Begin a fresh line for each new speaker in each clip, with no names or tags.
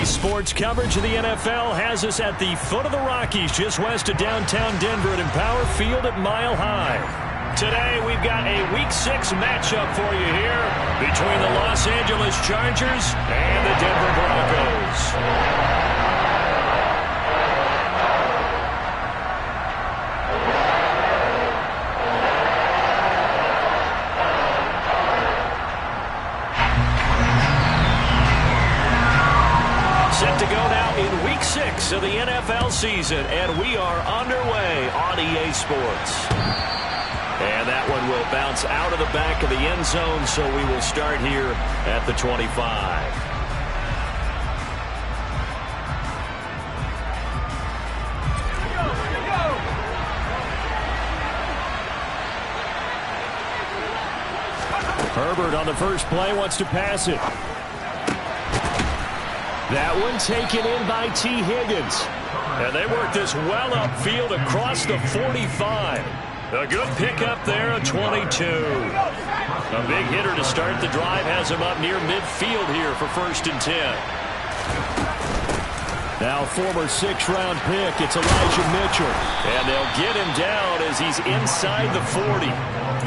Sports coverage of the NFL has us at the foot of the Rockies, just west of downtown Denver at Empower Field at Mile High. Today, we've got a Week 6 matchup for you here between the Los Angeles Chargers and the Denver Broncos. Set to go now in Week 6 of the NFL season, and we are underway on EA Sports. And that one will bounce out of the back of the end zone, so we will start here at the 25. Herbert on the first play wants to pass it. That one taken in by T. Higgins. And they work this well upfield across the 45. A good pickup there, a 22. A big hitter to start the drive has him up near midfield here for 1st and 10. Now former 6th-round pick, it's Elijah Mitchell. And they'll get him down as he's inside the 40.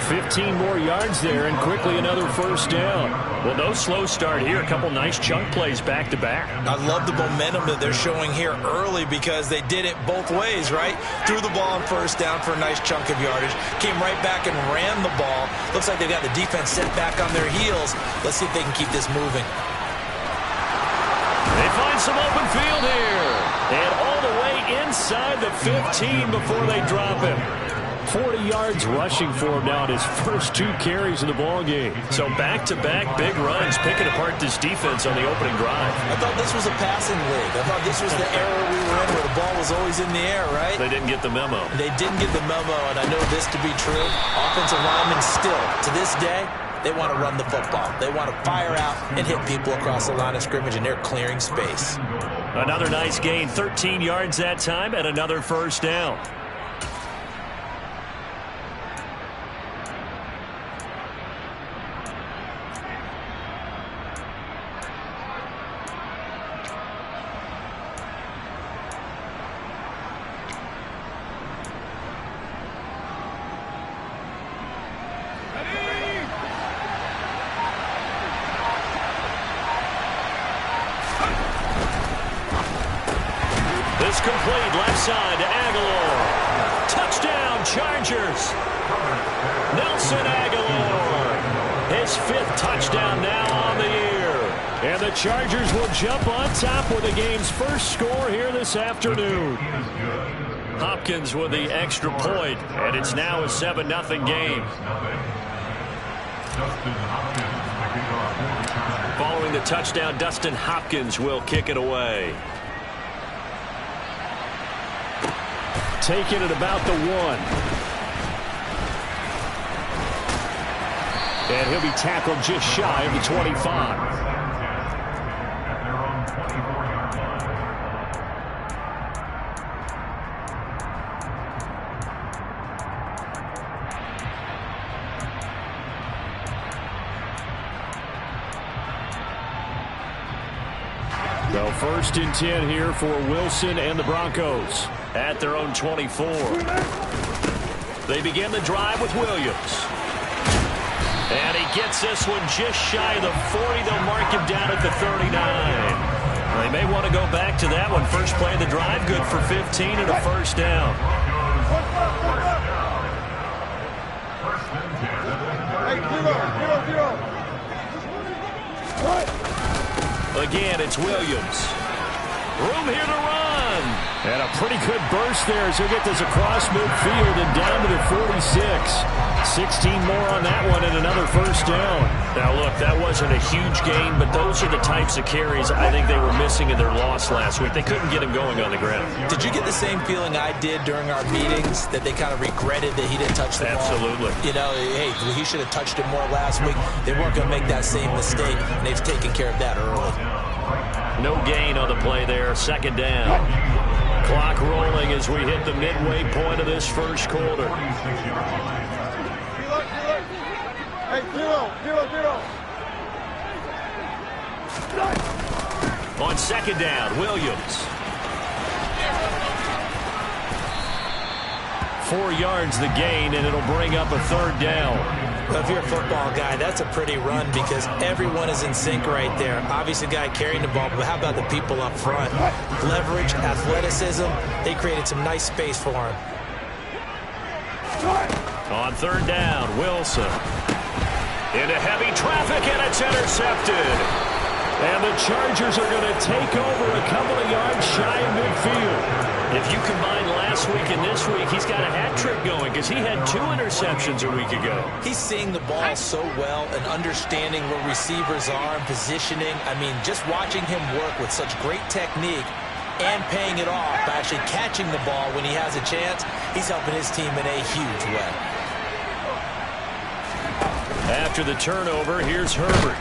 15 more yards there and quickly another 1st down. Well, no slow start here. A couple nice chunk plays back-to-back.
I love the momentum that they're showing here early because they did it both ways, right? Threw the ball on 1st down for a nice chunk of yardage. Came right back and ran the ball. Looks like they've got the defense set back on their heels. Let's see if they can keep this moving.
They find some open field here. And all the way inside the 15 before they drop him. 40 yards rushing for him now in his first 2 carries of the ball game. So back-to-back big runs, picking apart this defense on the opening drive.
I thought this was a passing league. I thought this was the era we were in where the ball was always in the air, right?
They didn't get the memo.
They didn't get the memo, and I know this to be true. Offensive linemen still, to this day, they want to run the football. They want to fire out and hit people across the line of scrimmage, and they're clearing space.
Another nice gain, 13 yards that time, and another 1st down. Complete left side to Aguilar. Touchdown, Chargers. Nelson Aguilar. His 5th touchdown now on the year. And the Chargers will jump on top with the game's first score here this afternoon. Hopkins with the extra point, and it's now a 7-0 game. Following the touchdown, Dustin Hopkins will kick it away. Taken at about the 1. And he'll be tackled just shy of the 25. So 1st and 10 here for Wilson and the Broncos at their own 24. They begin the drive with Williams. And he gets this one just shy of the 40. They'll mark him down at the 39. They may want to go back to that one. First play of the drive, good for 15 and a 1st down. Again, it's Williams. Room here to run. And a pretty good burst there as he'll get this across midfield and down to the 46. 16 more on that one and another 1st down. Now, look, that wasn't a huge gain, but those are the types of carries I think they were missing in their loss last week. They couldn't get him going on the ground.
Did you get the same feeling I did during our meetings, that they kind of regretted that he didn't touch the ball?
Absolutely.
You know, hey, he should have touched it more last week. They weren't going to make that same mistake, and they've taken care of that early.
No gain on the play there. 2nd down. Clock rolling as we hit the midway point of this first quarter. On second down, Williams. 4 yards the gain, and it'll bring up a third down.
Well, if you're a football guy, that's a pretty run because everyone is in sync right there. Obviously, the guy carrying the ball, but how about the people up front? Leverage, athleticism, they created some nice space for him.
On third down, Wilson. Into heavy traffic, and it's intercepted. And the Chargers are going to take over a couple of yards shy of midfield. If you combine last week and this week, he's got a hat trick going because he had 2 interceptions a week ago.
He's seeing the ball so well and understanding where receivers are and positioning. I mean, just watching him work with such great technique and paying it off by actually catching the ball when he has a chance, he's helping his team in a huge way. After the turnover, here's Herbert.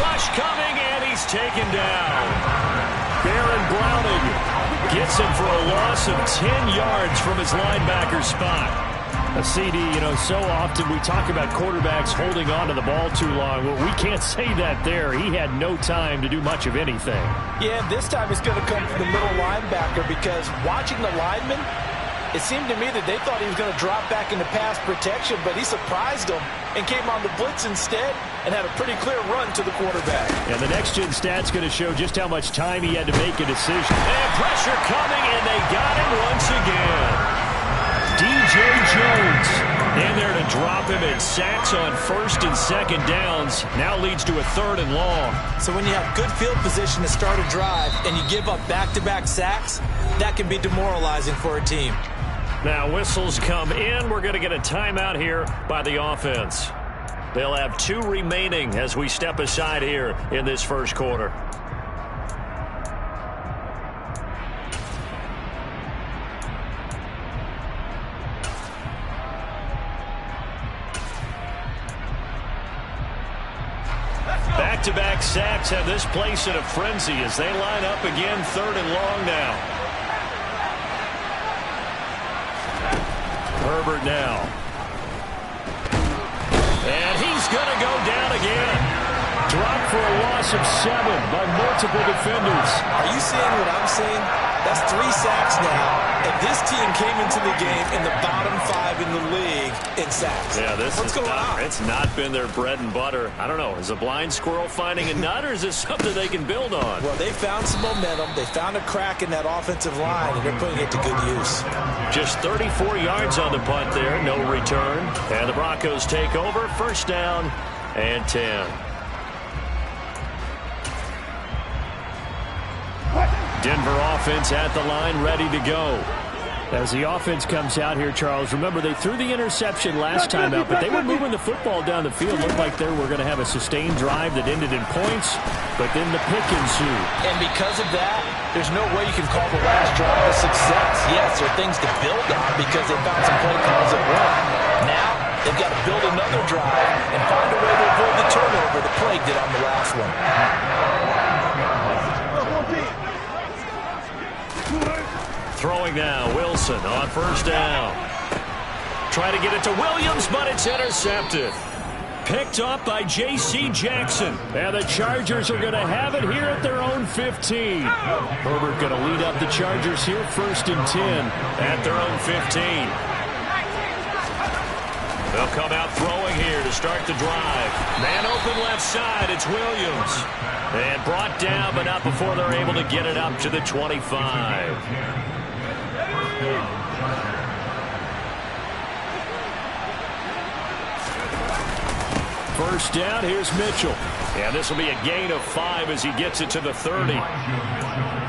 Rush coming, and he's taken down. Baron Browning gets him for a loss of 10 yards from his linebacker spot. A CD, you know, so often we talk about quarterbacks holding on to the ball too long. Well, we can't say that there. He had no time to do much of anything.
Yeah, this time it's going to come from the middle linebacker because watching the lineman, it seemed to me that they thought he was going to drop back into pass protection, but he surprised them and came on the blitz instead and had a pretty clear run to the quarterback.
And the next-gen stat's going to show just how much time he had to make a decision. And pressure coming, and they got him once again. DJ Jones in there to drop him, and sacks on first and second downs. Now leads to a third and long.
So when you have good field position to start a drive and you give up back-to-back sacks, that can be demoralizing for a team.
Now whistles come in. We're going to get a timeout here by the offense. They'll have 2 remaining as we step aside here in this first quarter. Back-to-back sacks have this place in a frenzy as they line up again, third and long now. Herbert now. And he's going to go down again. Dropped for a loss of 7 by multiple defenders.
Are you seeing what I'm seeing? That's 3 sacks now. And this team came into the game in the bottom 5 in the league in sacks.
Yeah,
What's going on?
It's not been their bread and butter. I don't know. Is a blind squirrel finding a nut, or is this something they can build on?
Well, they found some momentum. They found a crack in that offensive line, and they're putting it to good use.
Just 34 yards on the punt there. No return. And the Broncos take over. First down and 10. Denver offense at the line, ready to go. As the offense comes out here, Charles, remember they threw the interception last time out, but they were moving the football down the field. Looked like they were going to have a sustained drive that ended in points, but then the pick ensued.
And because of that, there's no way you can call the last drive a success. Yes, there are things to build on because they found some play calls that work. Now, they've got to build another drive and find a way to avoid the turnover that plagued it on the last one.
Throwing now, Wilson on first down. Try to get it to Williams, but it's intercepted. Picked up by J.C. Jackson. And the Chargers are going to have it here at their own 15. Herbert going to lead up the Chargers here, first and 10 at their own 15. They'll come out throwing here to start the drive. Man open left side, it's Williams. And brought down, but not before they're able to get it up to the 25. First down, here's Mitchell. And this will be a gain of 5 as he gets it to the 30.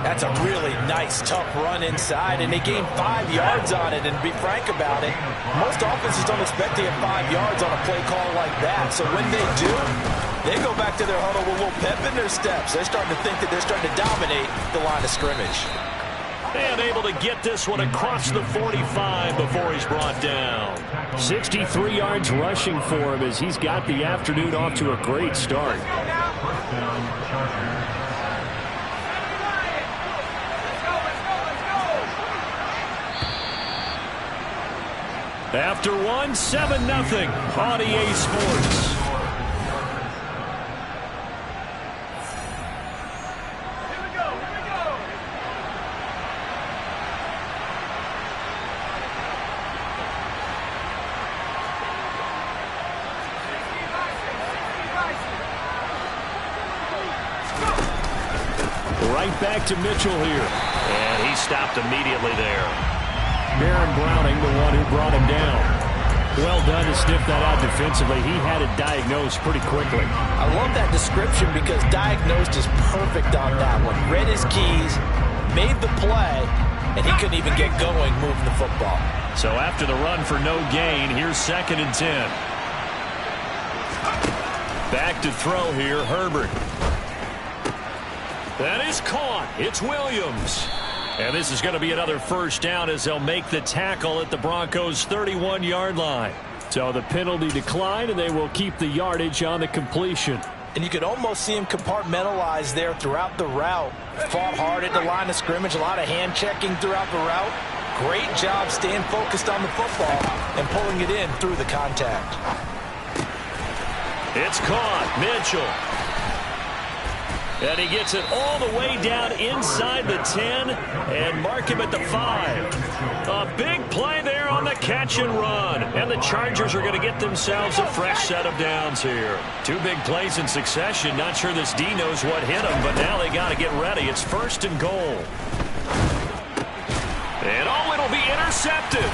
That's a really nice, tough run inside, and they gained 5 yards on it. And to be frank about it, most offenses don't expect to get 5 yards on a play call like that. So when they do, they go back to their huddle with a little pep in their steps. They're starting to think that they're starting to dominate the line of scrimmage.
And able to get this one across the 45 before he's brought down. 63 yards rushing for him as he's got the afternoon off to a great start. After one, 7-0 on EA Sports. Right back to Mitchell here. And he stopped immediately there. Baron Browning, the one who brought him down. Well done to sniff that out defensively. He had it diagnosed pretty quickly.
I love that description because diagnosed is perfect on that one. Read his keys, made the play, and he couldn't even get going moving the football.
So after the run for no gain, here's 2nd and 10. Back to throw here, Herbert. That is caught. It's Williams. And this is going to be another first down as they'll make the tackle at the Broncos' 31-yard line. So the penalty declined, and they will keep the yardage on the completion.
And you could almost see him compartmentalize there throughout the route. Fought hard at the line of scrimmage, a lot of hand checking throughout the route. Great job staying focused on the football and pulling it in through the contact.
It's caught. Mitchell. And he gets it all the way down inside the 10 and mark him at the 5. A big play there on the catch and run. And the Chargers are going to get themselves a fresh set of downs here. 2 big plays in succession. Not sure this D knows what hit him, but now they got to get ready. It's 1st and goal. And it'll be intercepted.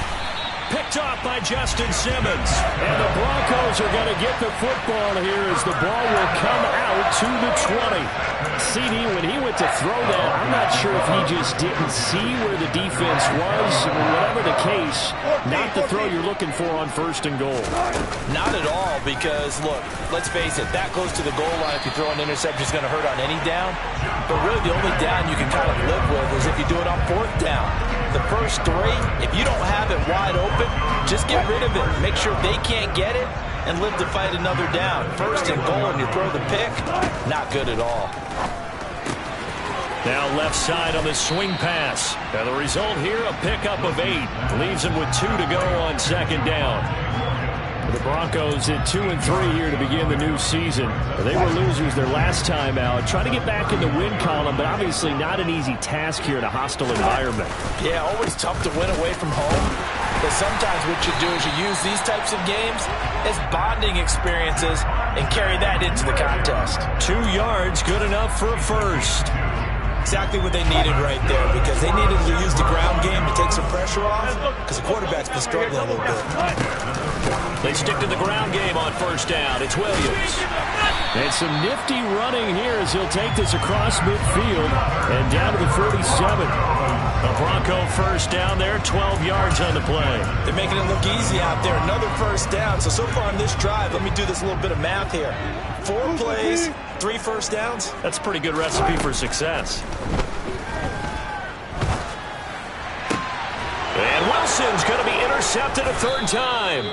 Picked off by Justin Simmons. And the Broncos are going to get the football here as the ball will come out to the 20. CD, when he went to throw that, I'm not sure if he just didn't see where the defense was. Whatever the case, not the throw you're looking for on 1st and goal.
Not at all, because, look, let's face it, that goes to the goal line. If you throw an interception, it's going to hurt on any down. But really, the only down you can kind of live with is if you do it on 4th down. The first 3, if you don't have it wide open, just get rid of it. Make sure they can't get it and live to fight another down. 1st and goal and you throw the pick, not good at all.
Now left side on the swing pass. And the result here, a pickup of 8. Leaves him with 2 to go on 2nd down. The Broncos at 2-3 here to begin the new season. They were losers their last time out. Trying to get back in the win column, but obviously not an easy task here in a hostile environment.
Yeah, always tough to win away from home. But sometimes what you do is you use these types of games as bonding experiences and carry that into the contest. 2 yards, good enough for a first. Exactly what they needed right there, because they needed to use the ground game to take some pressure off, because the quarterback's been struggling a little bit.
They stick to the ground game on 1st down. It's Williams. And some nifty running here as he'll take this across midfield and down to the 47. A Bronco 1st down there, 12 yards on the play.
They're making it look easy out there. Another 1st down. So far on this drive, let me do this little bit of math here. 4 plays, 3 1st downs.
That's a pretty good recipe for success. And Wilson's going to be intercepted a 3rd time.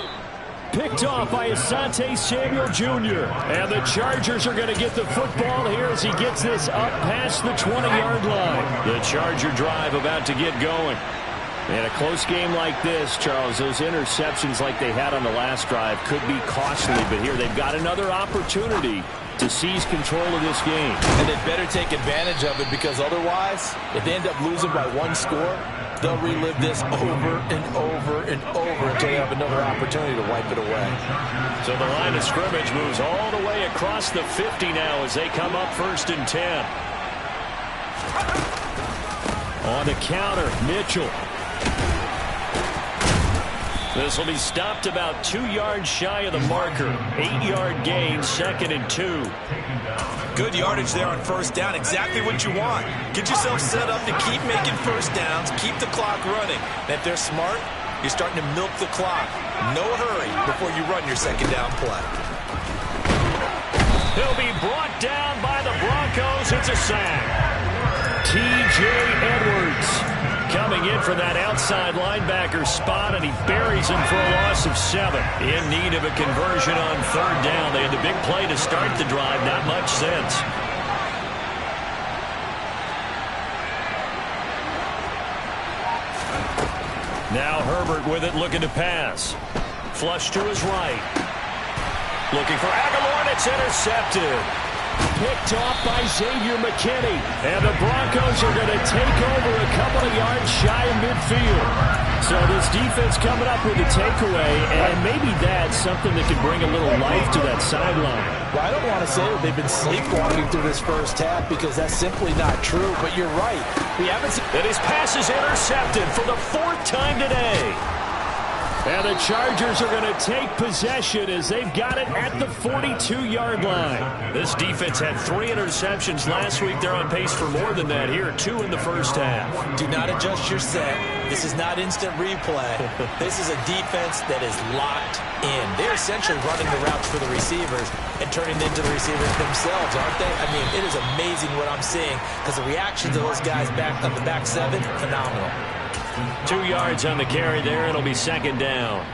Picked off by Asante Samuel Jr. And the Chargers are going to get the football here as he gets this up past the 20-yard line. The Charger drive about to get going. In a close game like this, Charles, those interceptions like they had on the last drive could be costly. But here they've got another opportunity to seize control of this game.
And they'd better take advantage of it, because otherwise, if they end up losing by 1 score, they'll relive this over and over and over until they have another opportunity to wipe it away.
So the line of scrimmage moves all the way across the 50 now as they come up 1st and 10. On the counter, Mitchell. This will be stopped about 2 yards shy of the marker. 8-yard gain, 2nd and 2.
Good yardage there on 1st down. Exactly what you want. Get yourself set up to keep making 1st downs, keep the clock running. And if they're smart, you're starting to milk the clock. No hurry before you run your 2nd down play.
He'll be brought down by the Broncos. It's a sack. T.J. Edwards coming in from that outside linebacker spot, and he buries him for a loss of 7. In need of a conversion on 3rd down. They had the big play to start the drive. Not much since. Now Herbert with it, looking to pass. Flush to his right. Looking for Aguilar, and it's intercepted. Picked off by Xavier McKinney. And the Broncos are going to take over a couple of yards shy of midfield. So this defense coming up with a takeaway, and maybe that's something that can bring a little life to that sideline.
Well, I don't want to say that they've been sleepwalking through this first half because that's simply not true, but you're right. We haven't seen...
And his pass is intercepted for the 4th time today. And the Chargers are going to take possession as they've got it at the 42-yard line. This defense had 3 interceptions last week. They're on pace for more than that here, 2 in the first half.
Do not adjust your set. This is not instant replay. This is a defense that is locked in. They're essentially running the routes for the receivers and turning them into the receivers themselves, aren't they? I mean, it is amazing what I'm seeing because the reaction to those guys back on the back 7, phenomenal.
2 yards on the carry there. It'll be 2nd down.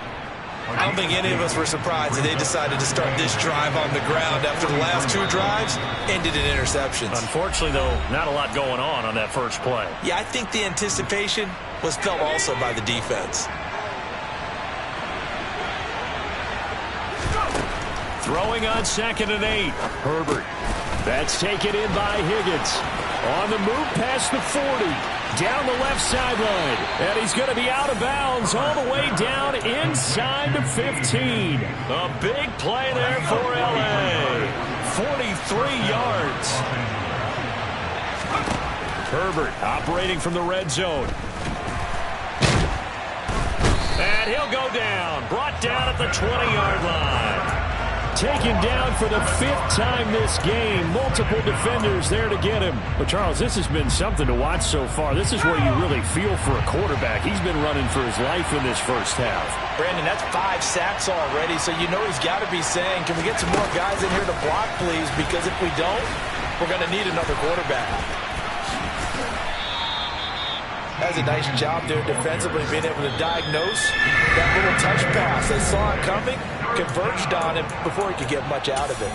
I don't think any of us were surprised that they decided to start this drive on the ground after the last 2 drives ended in interceptions.
Unfortunately, though, not a lot going on that first play.
Yeah, I think the anticipation was felt also by the defense.
Throwing on 2nd and 8. Herbert. That's taken in by Higgins. On the move past the 40. Down the left sideline. And he's going to be out of bounds all the way down inside the 15. A big play there for L.A. 43 yards. Herbert operating from the red zone. And he'll go down. Brought down at the 20-yard line. Taken down for the 5th time this game. Multiple defenders there to get him. But, Charles, this has been something to watch so far. This is where you really feel for a quarterback. He's been running for his life in this first half.
Brandon, that's 5 sacks already, so you know he's got to be saying, can we get some more guys in here to block, please? Because if we don't, we're going to need another quarterback. That's a nice job there defensively, being able to diagnose that little touch pass. They saw it coming, converged on him before he could get much out of it.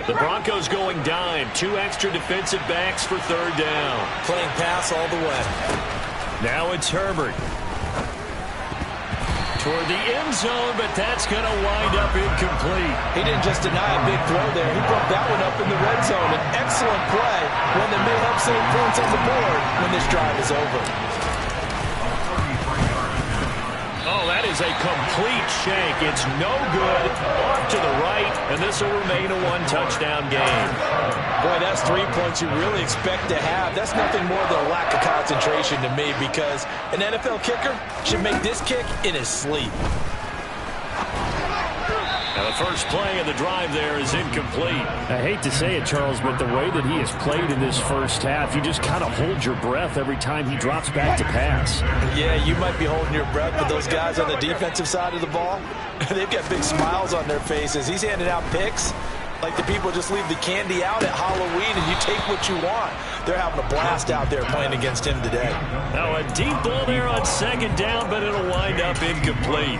The Broncos going dime. 2 extra defensive backs for 3rd down.
Playing pass all the way.
Now it's Herbert. Toward the end zone, but that's going to wind up incomplete.
He didn't just deny a big throw there. He broke that one up in the red zone. An excellent play, one that may help save points on the board when this drive is over.
Oh, that is a complete shank. It's no good. Off to the right, and this will remain a 1-touchdown game.
Boy, that's 3 points you really expect to have. That's nothing more than a lack of concentration to me because an NFL kicker should make this kick in his sleep.
Now, the first play of the drive there is incomplete. I hate to say it, Charles, but the way that he has played in this first half, you just kind of hold your breath every time he drops back to pass.
Yeah, you might be holding your breath, but those guys on the defensive side of the ball, they've got big smiles on their faces. He's handing out picks like the people just leave the candy out at Halloween and you take what you want. They're having a blast out there playing against him today.
Now, a deep ball there on 2nd down, but it'll wind up incomplete.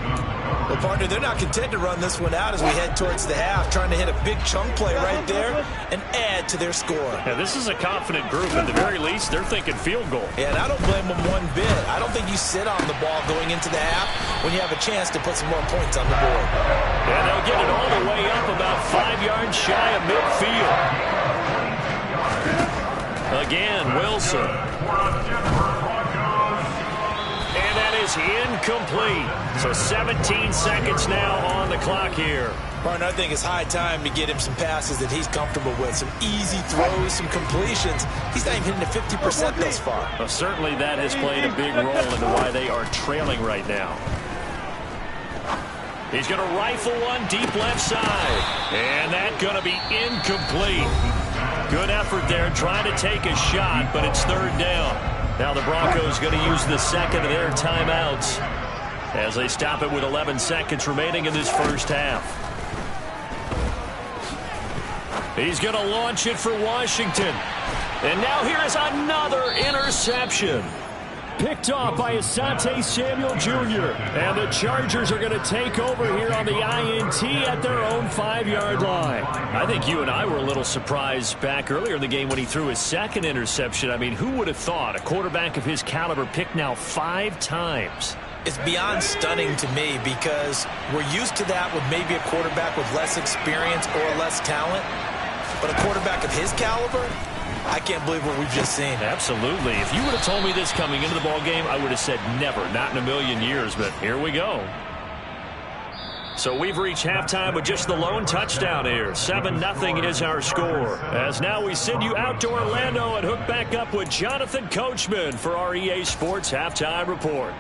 Well, partner, they're not content to run this one out as we head towards the half, trying to hit a big chunk play right there and add to their score.
Yeah, this is a confident group. At the very least, they're thinking field goal.
Yeah, and I don't blame them one bit. I don't think you sit on the ball going into the half when you have a chance to put some more points on the board.
And they'll get it all the way up about 5 yards shy of midfield. Again, Wilson. And that is incomplete. So 17 seconds now on the clock here.
Partner, I think it's high time to get him some passes that he's comfortable with. Some easy throws, some completions. He's not even hitting to 50% thus far.
Well, certainly that has played a big role into why they are trailing right now. He's going to rifle one deep left side. And that's going to be incomplete. Good effort there trying to take a shot, but it's 3rd down. Now the Broncos going to use the 2nd of their timeouts as they stop it with 11 seconds remaining in this first half. He's going to launch it for Washington. And now here is another interception. Picked off by Asante Samuel Jr. And the Chargers are going to take over here on the INT at their own 5-yard line. I think you and I were a little surprised back earlier in the game when he threw his second interception. I mean, who would have thought a quarterback of his caliber picked now 5 times?
It's beyond stunning to me because we're used to that with maybe a quarterback with less experience or less talent. But a quarterback of his caliber, I can't believe what we've just seen.
Absolutely. If you would have told me this coming into the ball game, I would have said never, not in a million years, but here we go. So we've reached halftime with just the lone touchdown here. 7-0 is our score. As now we send you out to Orlando and hook back up with Jonathan Coachman for our EA Sports Halftime Report.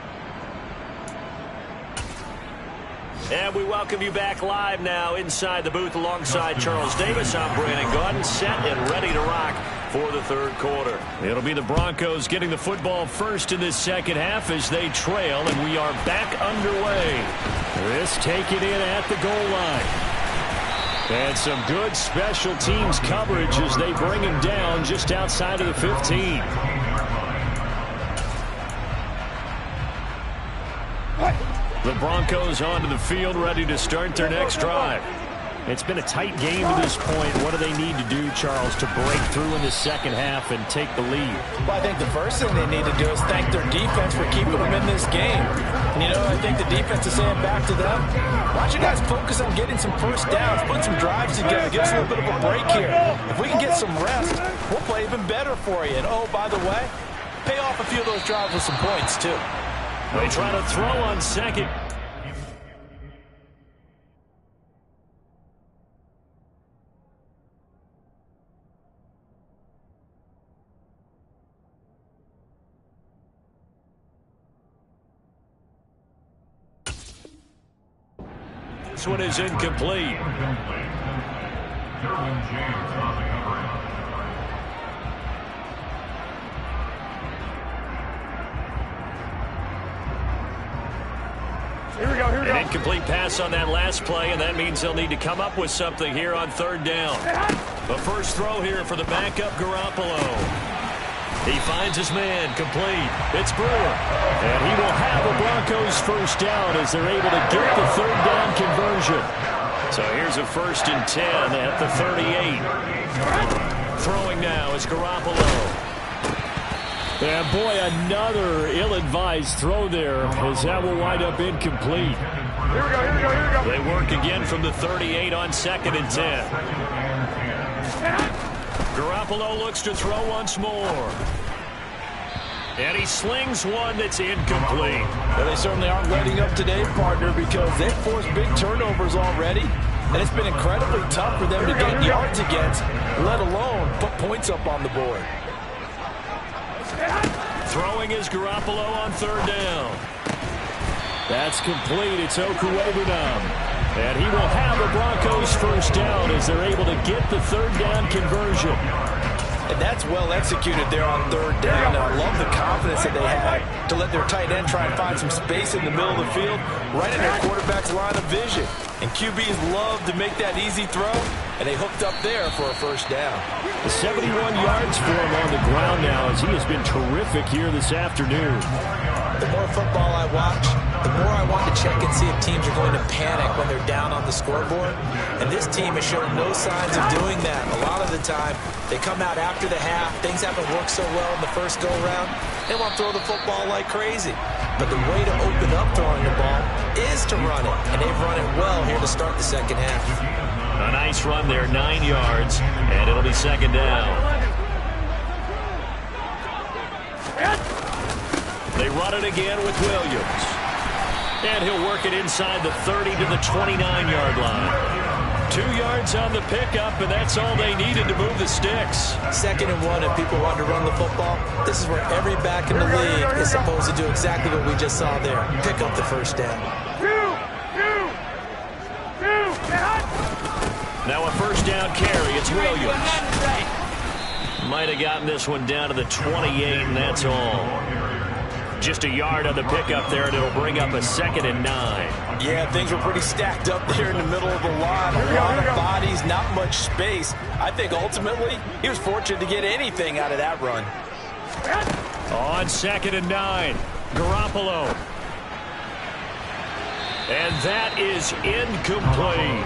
And we welcome you back live now inside the booth alongside Charles Davis. I'm Brandon Gaudin, set and ready to rock for the third quarter. It'll be the Broncos getting the football first in this second half as they trail, and we are back underway. This taken in at the goal line. And some good special teams coverage as they bring him down just outside of the 15. The Broncos onto the field, ready to start their next drive. It's been a tight game to this point. What do they need to do, Charles, to break through in the second half and take the lead?
Well, I think the first thing they need to do is thank their defense for keeping them in this game. And, you know, I think the defense is saying back to them, why don't you guys focus on getting some first downs, put some drives together, give us a little bit of a break here. If we can get some rest, we'll play even better for you. And, oh, by the way, pay off a few of those drives with some points, too.
They try to throw on second. This one is incomplete.
Here we go.
An incomplete pass on that last play, and that means they'll need to come up with something here on third down. The first throw here for the backup Garoppolo. He finds his man, complete. It's Brewer. And he will have the Broncos first down as they're able to get the third down conversion. So here's a 1st and 10 at the 38. Throwing now is Garoppolo. And boy, another ill-advised throw there as that will wind up incomplete.
Here we go.
They work again from the 38 on 2nd and 10. Garoppolo looks to throw once more. And he slings one that's incomplete.
Well, they certainly aren't letting up today, partner, because they've forced big turnovers already. And it's been incredibly tough for them to get yards against, let alone put points up on the board.
Throwing is Garoppolo on third down. That's complete. It's Okuwebunam. And he will have the Broncos first down as they're able to get the third down conversion.
And that's well executed there on third down. Now, I love the confidence that they had to let their tight end try and find some space in the middle of the field, right in their quarterback's line of vision. And QBs love to make that easy throw, and they hooked up there for a first down.
71 yards for him on the ground now as he has been terrific here this afternoon.
The more football I watch, the more I want to check and see if teams are going to panic when they're down on the scoreboard. And this team has shown no signs of doing that. A lot of the time, they come out after the half. Things haven't worked so well in the first go-around. They want to throw the football like crazy. But the way to open up throwing the ball is to run it. And they've run it well here to start the second half.
A nice run there, 9 yards, and it'll be second down. They run it again with Williams. And he'll work it inside the 30 to the 29-yard line. 2 yards on the pickup, and that's all they needed to move the sticks.
2nd and 1, if people want to run the football, this is where every back in the league is supposed to do exactly what we just saw there. Pick up the first down.
Now a first down carry. It's Williams. Might have gotten this one down to the 28, and that's all. Just a yard on the pickup there, and it'll bring up a 2nd and 9.
Yeah, things were pretty stacked up there in the middle of the line. A lot of bodies, not much space. I think ultimately he was fortunate to get anything out of that run.
On 2nd and 9, Garoppolo. And that is incomplete.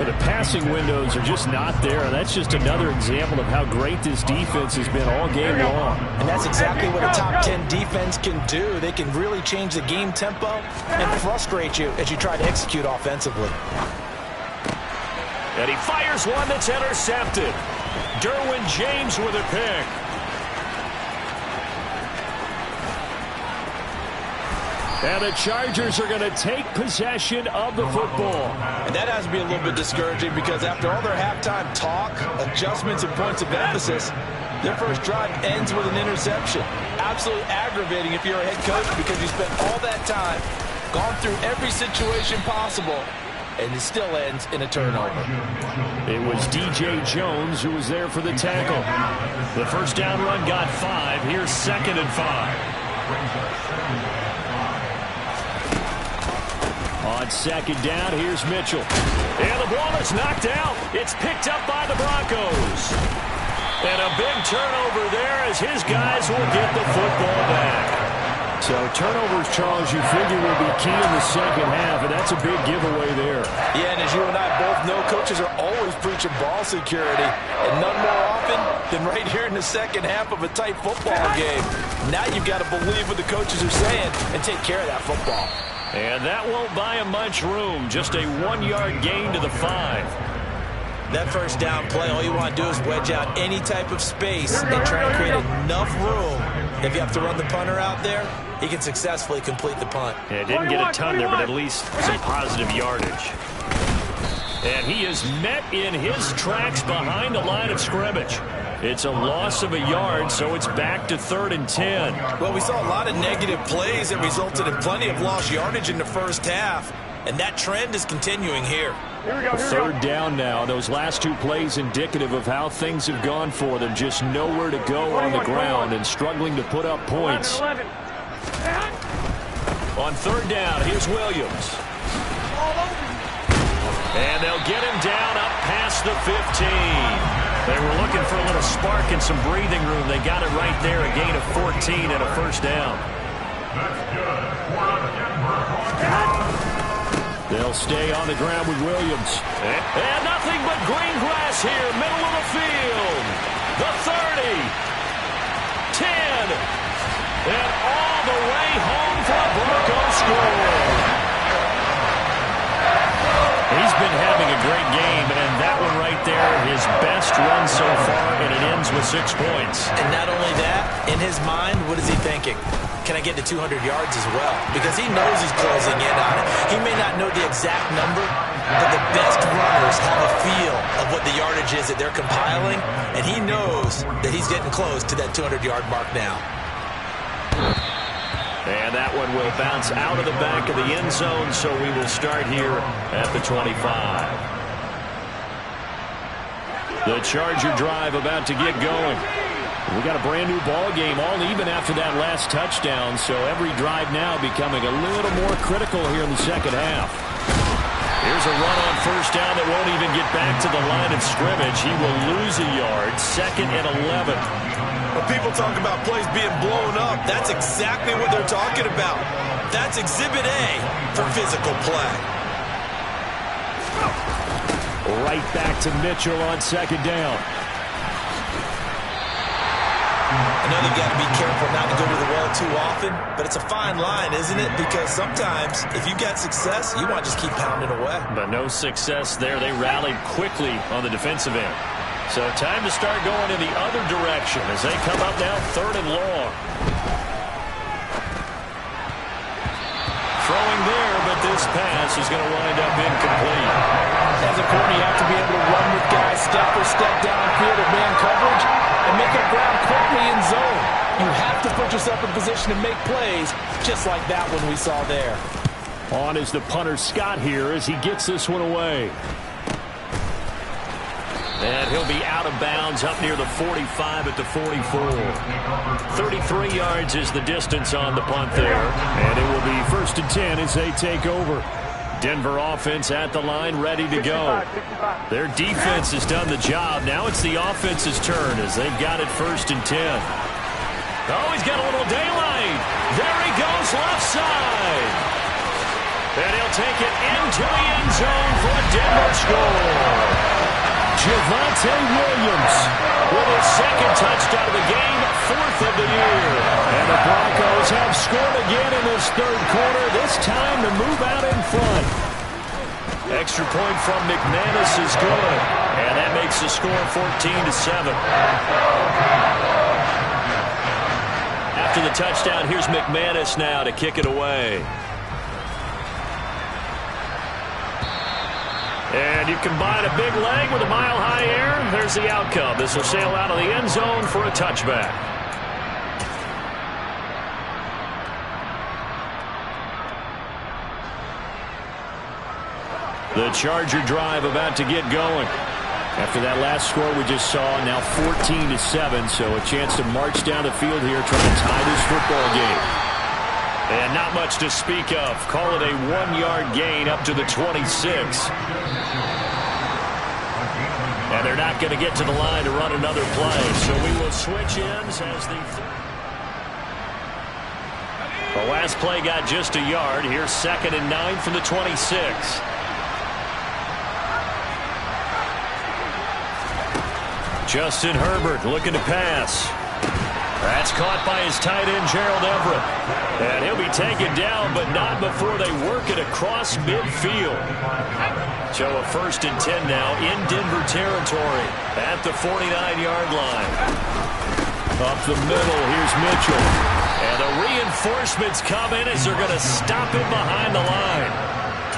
The passing windows are just not there. That's just another example of how great this defense has been all game long.
And that's exactly what a top 10 defense can do. They can really change the game tempo and frustrate you as you try to execute offensively.
And he fires one that's intercepted. Derwin James with a pick. And the Chargers are going to take possession of the football.
And that has to be a little bit discouraging because after all their halftime talk, adjustments, and points of emphasis, their first drive ends with an interception. Absolutely aggravating if you're a head coach because you spent all that time, gone through every situation possible, and it still ends in a turnover.
It was DJ Jones who was there for the tackle. The first down run got 5. Here's 2nd and 5. On 2nd down, here's Mitchell. And the ball is knocked out. It's picked up by the Broncos. And a big turnover there as his guys will get the football back. So turnovers, Charles, you figure will be key in the second half, and that's a big giveaway there.
Yeah, and as you and I both know, coaches are always preaching ball security, and none more often than right here in the second half of a tight football game. Now you've got to believe what the coaches are saying and take care of that football.
And that won't buy him much room. Just a 1-yard gain to the 5.
That first down play, all you want to do is wedge out any type of space and try to create enough room. If you have to run the punter out there, he can successfully complete the punt.
Yeah, didn't get a ton there, but at least some positive yardage. And he is met in his tracks behind the line of scrimmage. It's a loss of a yard, so it's back to 3rd and 10.
Well, we saw a lot of negative plays that resulted in plenty of lost yardage in the first half, and that trend is continuing here.
Here we go.
3rd down now. Those last 2 plays indicative of how things have gone for them. Just nowhere to go on the ground and struggling to put up points.
11.
On 3rd down, here's Williams. And they'll get him down up past the 15. They were looking for a little spark and some breathing room. They got it right there, a gain of 14 and a first down. They'll stay on the ground with Williams. And nothing but green grass here, middle of the field. The 30, 10, and all the way home for a Broncos score. He's been having a great game, and that one right there, his best run so far, and it ends with 6 points.
And not only that, in his mind, what is he thinking? Can I get to 200 yards as well? Because he knows he's closing in on it. He may not know the exact number, but the best runners have a feel of what the yardage is that they're compiling, and he knows that he's getting close to that 200-yard mark now.
And that one will bounce out of the back of the end zone, so we will start here at the 25. The Charger drive about to get going. We got a brand new ball game, all even after that last touchdown, so every drive now becoming a little more critical here in the second half. Here's a run on first down that won't even get back to the line of scrimmage. He will lose a yard, 2nd and 11.
When people talk about plays being blown up, that's exactly what they're talking about. That's Exhibit A for physical play.
Right back to Mitchell on 2nd down.
I know they've got to be careful not to go to the well too often, but it's a fine line, isn't it? Because sometimes, if you've got success, you want to just keep pounding away.
But no success there. They rallied quickly on the defensive end. So time to start going in the other direction as they come up now 3rd and long. Throwing there, but this pass is going to wind up incomplete.
As a corner, you have to be able to run with guys step for step downfield at man coverage and make up ground quickly in zone. You have to put yourself in position to make plays just like that one we saw there.
On is the punter Scott here as he gets this one away. And he'll be out of bounds up near the 45 at the 44. 33 yards is the distance on the punt there. And it will be 1st and 10 as they take over. Denver offense at the line, ready to go. Their defense has done the job. Now it's the offense's turn as they've got it 1st and 10. Oh, he's got a little daylight. There he goes, left side. And he'll take it into the end zone for a Denver score. Javonte Williams with his second touchdown of the game, fourth of the year. And the Broncos have scored again in this third quarter, this time to move out in front. Extra point from McManus is good. And that makes the score 14-7. After the touchdown, here's McManus now to kick it away. And you combine a big leg with a mile-high air, there's the outcome. This will sail out of the end zone for a touchback. The Charger drive about to get going. After that last score we just saw, now 14-7, so a chance to march down the field here trying to tie this football game. And not much to speak of. Call it a 1-yard gain up to the 26. And they're not going to get to the line to run another play, so we will switch ends as the last play got just a yard. Here's 2nd and 9 from the 26. Justin Herbert looking to pass. That's caught by his tight end, Gerald Everett. And he'll be taken down, but not before they work it across midfield. So a 1st and 10 now in Denver territory at the 49-yard line. Up the middle, here's Mitchell. And the reinforcements come in as they're going to stop him behind the line.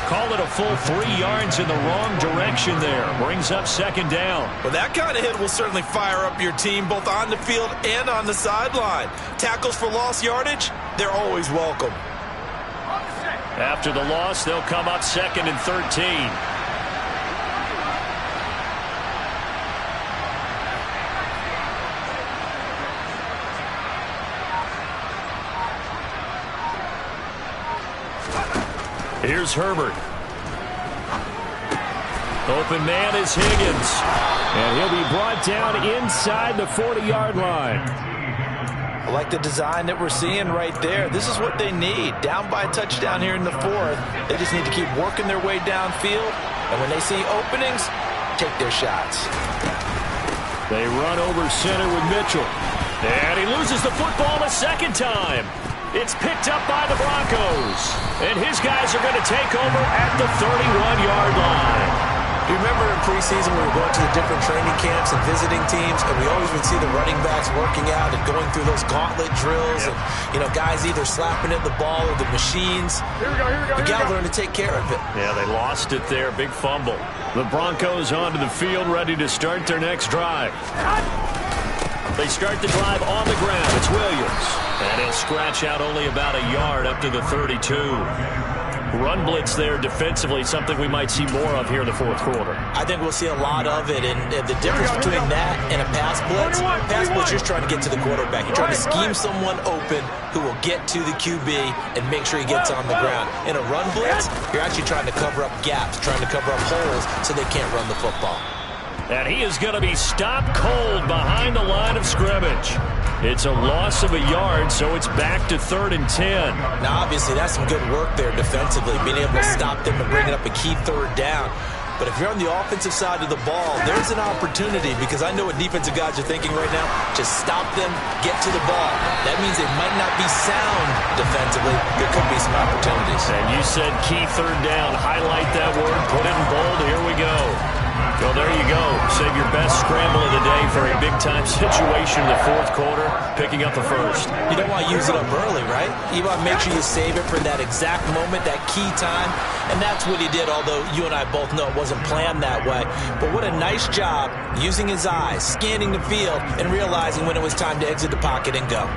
Call it a full 3 yards in the wrong direction there. Brings up 2nd down.
Well, that kind of hit will certainly fire up your team both on the field and on the sideline. Tackles for lost yardage, they're always welcome.
After the loss, they'll come up 2nd and 13. Here's Herbert. Open man is Higgins. And he'll be brought down inside the 40-yard line.
I like the design that we're seeing right there. This is what they need. Down by a touchdown here in the 4th. They just need to keep working their way downfield. And when they see openings, take their shots.
They run over center with Mitchell. And he loses the football a 2nd time. It's picked up by the Broncos. And his guys are going to take over at the 31-yard line.
You remember in preseason we were going to the different training camps and visiting teams, and we always would see the running backs working out and going through those gauntlet drills.
Yep.
And, you know, guys either slapping at the ball or the machines. You got to learn to take care of it.
Yeah, they lost it there. Big fumble. The Broncos onto the field, ready to start their next drive. They start the drive on the ground. It's Williams. And he'll scratch out only about a yard up to the 32. Run blitz there defensively, something we might see more of here in the 4th quarter.
I think we'll see a lot of it, and the difference between that and a pass blitz, you're trying to get to the quarterback. You're trying to scheme someone open who will get to the QB and make sure he gets on the ground. In a run blitz, you're actually trying to cover up gaps, trying to cover up holes so they can't run the football.
And he is going to be stopped cold behind the line of scrimmage. It's a loss of a yard, so it's back to 3rd and 10.
Now, obviously, that's some good work there defensively, being able to stop them and bringing up a key 3rd down. But if you're on the offensive side of the ball, there's an opportunity, because I know what defensive guys are thinking right now. Just stop them, get to the ball. That means they might not be sound defensively. There could be some opportunities.
And you said key 3rd down. Highlight that word. Put it in bold. Here we go. Well, there you go. Save your best scramble of the day for a big-time situation in the 4th quarter, picking up the 1st.
You don't want to use it up early, right? You want to make sure you save it for that exact moment, that key time. And that's what he did, although you and I both know it wasn't planned that way. But what a nice job using his eyes, scanning the field, and realizing when it was time to exit the pocket and go.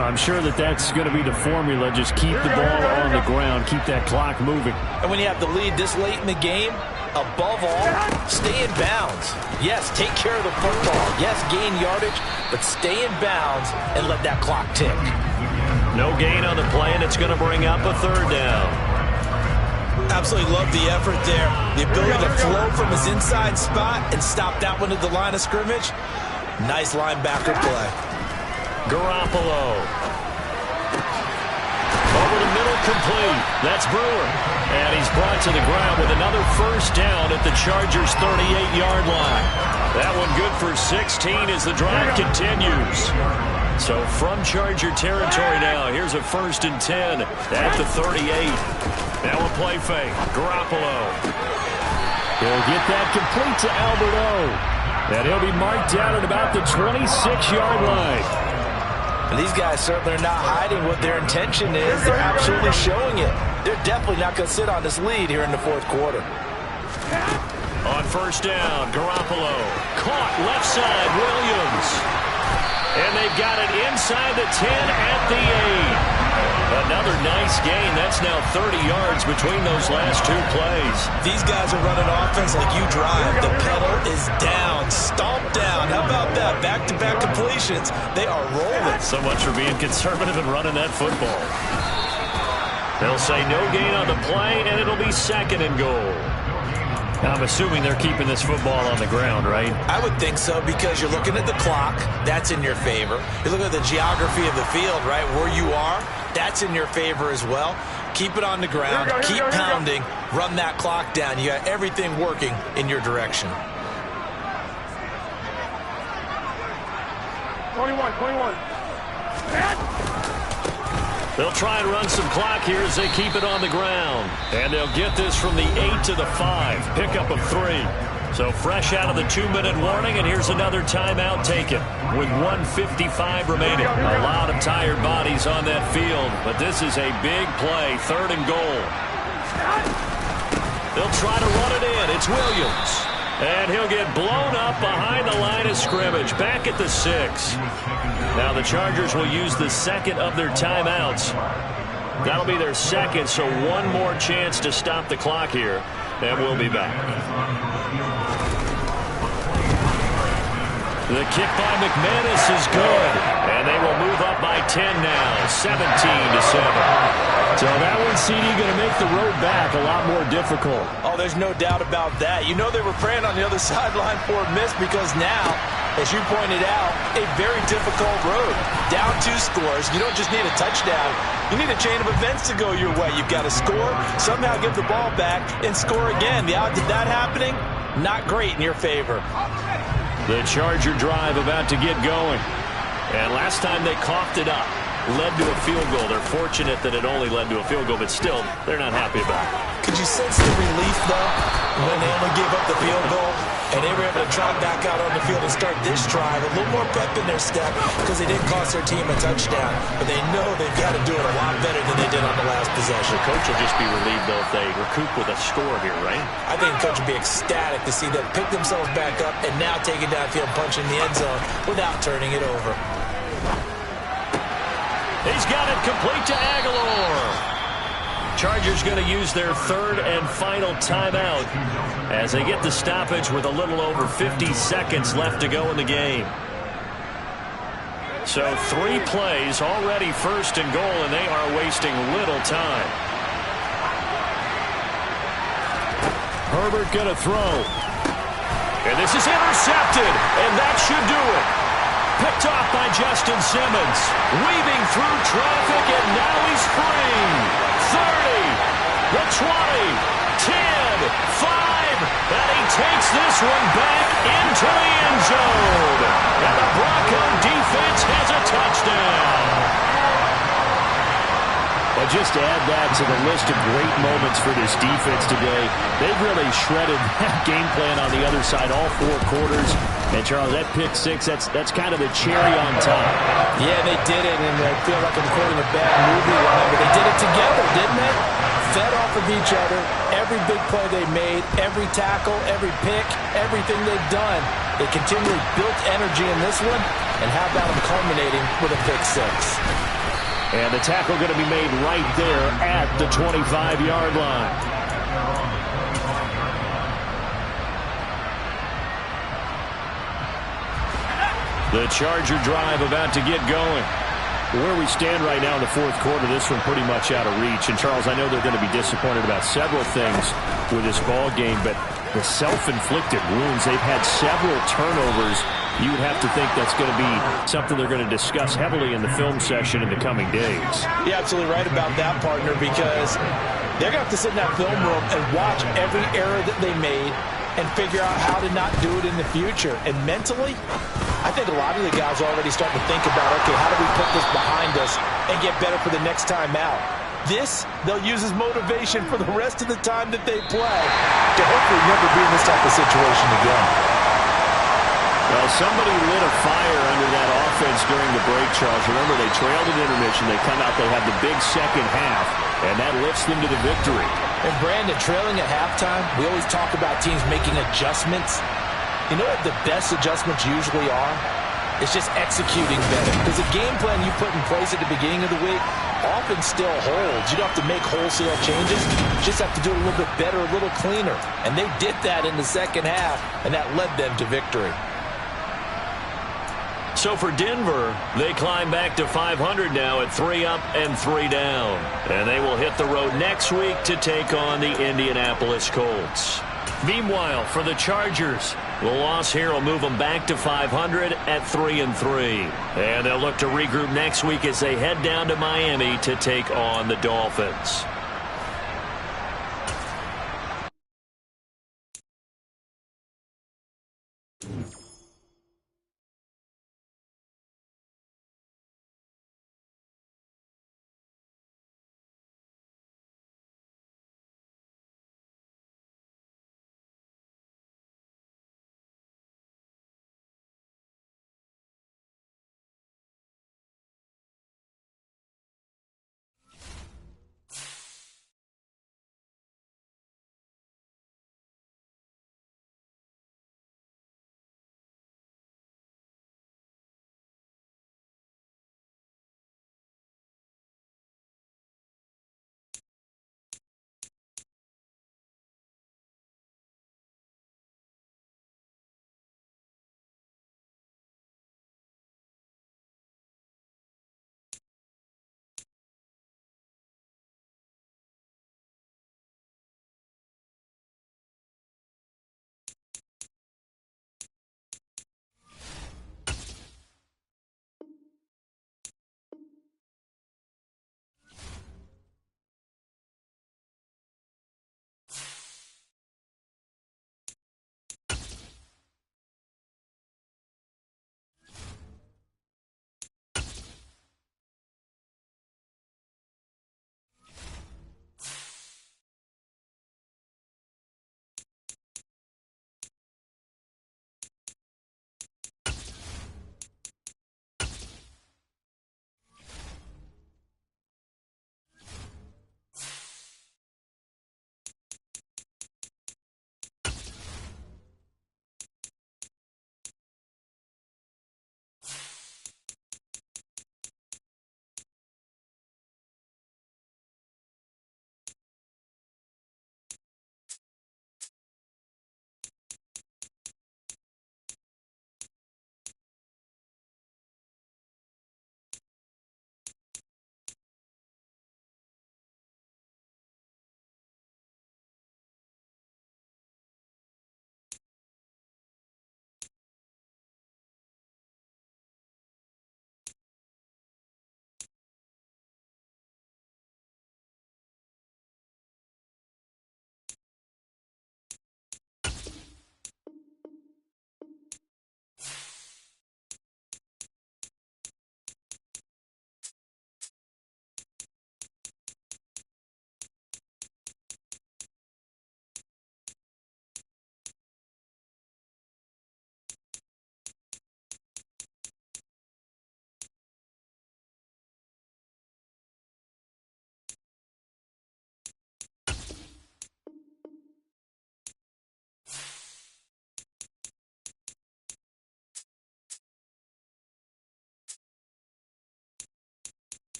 I'm sure that's going to be the formula. Just keep the ball on the ground, keep that clock moving.
And when you have the lead this late in the game, above all, stay in bounds. Yes, take care of the football. Yes, gain yardage, but stay in bounds and let that clock tick.
No gain on the play, and it's going to bring up a 3rd down.
Absolutely love the effort there. The ability to flow from his inside spot and stop that one at the line of scrimmage. Nice linebacker play.
Garoppolo. Over the middle, complete. That's Brewer. And he's brought to the ground with another first down at the Chargers' 38-yard line. That one good for 16 as the drive continues. So from Charger territory now, here's a 1st and 10 at the 38. Now a play fake. Garoppolo.
He'll get that complete to Albert O. And he'll be marked down at about the 26-yard line.
And these guys certainly are not hiding what their intention is. They're absolutely showing it. They're definitely not going to sit on this lead here in the 4th quarter.
On first down, Garoppolo. Caught left side, Williams. And they've got it inside the 10 at the 8. Another nice gain. That's now 30 yards between those last 2 plays.
These guys are running offense like you drive. The pedal is down, stomped down. How about that? Back-to-back completions. They are rolling.
So much for being conservative and running that football. They'll say no gain on the play, and it'll be 2nd and goal. I'm assuming they're keeping this football on the ground, right?
I would think so, because you're looking at the clock. That's in your favor. You're looking at the geography of the field, right? Where you are, that's in your favor as well. Keep it on the ground. Keep pounding. Run that clock down. You got everything working in your direction.
21.
They'll try and run some clock here as they keep it on the ground. And they'll get this from the 8 to the 5. Pickup of 3. So fresh out of the 2-minute warning, and here's another timeout taken with 1:55 remaining. A lot of tired bodies on that field, but this is a big play. 3rd and goal. They'll try to run it in. It's Williams. And he'll get blown up behind the line of scrimmage. Back at the 6. Now the Chargers will use the 2nd of their timeouts. That'll be their 2nd, so one more chance to stop the clock here. And we'll be back. The kick by McManus is good. And they will move up by 10 now. 17-7.
So that one, CD, going to make the road back a lot more difficult.
Oh, there's no doubt about that. You know they were praying on the other sideline for a miss, because now, as you pointed out, a very difficult road. Down 2 scores. You don't just need a touchdown. You need a chain of events to go your way. You've got to score, somehow give the ball back, and score again. The odds of that happening, not great in your favor.
The Charger drive about to get going. And last time they coughed it up. Led to a field goal. They're fortunate that it only led to a field goal, but still, they're not happy about it.
Could you sense the relief, though, when they only gave up the field goal and they were able to trot back out on the field and start this drive? A little more pep in their step, because they didn't cost their team a touchdown, but they know they've got to do it a lot better than they did on the last possession.
The coach will just be relieved, though, if they recoup with a score here, right?
I think the coach would be ecstatic to see them pick themselves back up and now take it downfield, punching the end zone without turning it over.
He's got it complete to Aguilar. Chargers going to use their 3rd and final timeout as they get the stoppage with a little over 50 seconds left to go in the game. So 3 plays, already 1st and goal, and they are wasting little time.
Herbert going to throw.
And this is intercepted, and that should do it. Picked off by Justin Simmons. Weaving through traffic, and now he's free. 30, the 20, 10, 5, and he takes this one back into the end zone. And the Bronco defense has a touchdown.
But just to add that to the list of great moments for this defense today, they've really shredded that game plan on the other side all 4 quarters. And, Charles, that pick 6, that's kind of the cherry on top.
Yeah, they did it, and I feel like I'm quoting a bad movie line, but they did it together, didn't they? Fed off of each other. Every big play they made, every tackle, every pick, everything they've done. They continually built energy in this one, and how about them culminating with a pick 6?
And the tackle going to be made right there at the 25-yard line.
The Charger drive about to get going.
Where we stand right now in the 4th quarter, this one pretty much out of reach. And, Charles, I know they're going to be disappointed about several things with this ball game, but the self-inflicted wounds, they've had several turnovers you would have to think that's going to be something they're going to discuss heavily in the film session in the coming days.
You're absolutely right about that, partner, because they're going to have to sit in that film room and watch every error that they made and figure out how to not do it in the future. And mentally, I think a lot of the guys are already starting to think about, okay, how do we put this behind us and get better for the next time out? This, they'll use as motivation for the rest of the time that they play to hopefully never be in this type of situation again.
Well, somebody lit a fire under that offense during the break, Charles. Remember, they trailed at intermission. They come out, they have the big second half, and that lifts them to the victory.
And Brandon, trailing at halftime, we always talk about teams making adjustments. You know what the best adjustments usually are? It's just executing better. Because the game plan you put in place at the beginning of the week often still holds. You don't have to make wholesale changes. You just have to do it a little bit better, a little cleaner. And they did that in the second half, and that led them to victory.
So for Denver, they climb back to 500 now at 3 up and 3 down. And they will hit the road next week to take on the Indianapolis Colts. Meanwhile, for the Chargers, the loss here will move them back to 500 at 3-3. And they'll look to regroup next week as they head down to Miami to take on the Dolphins.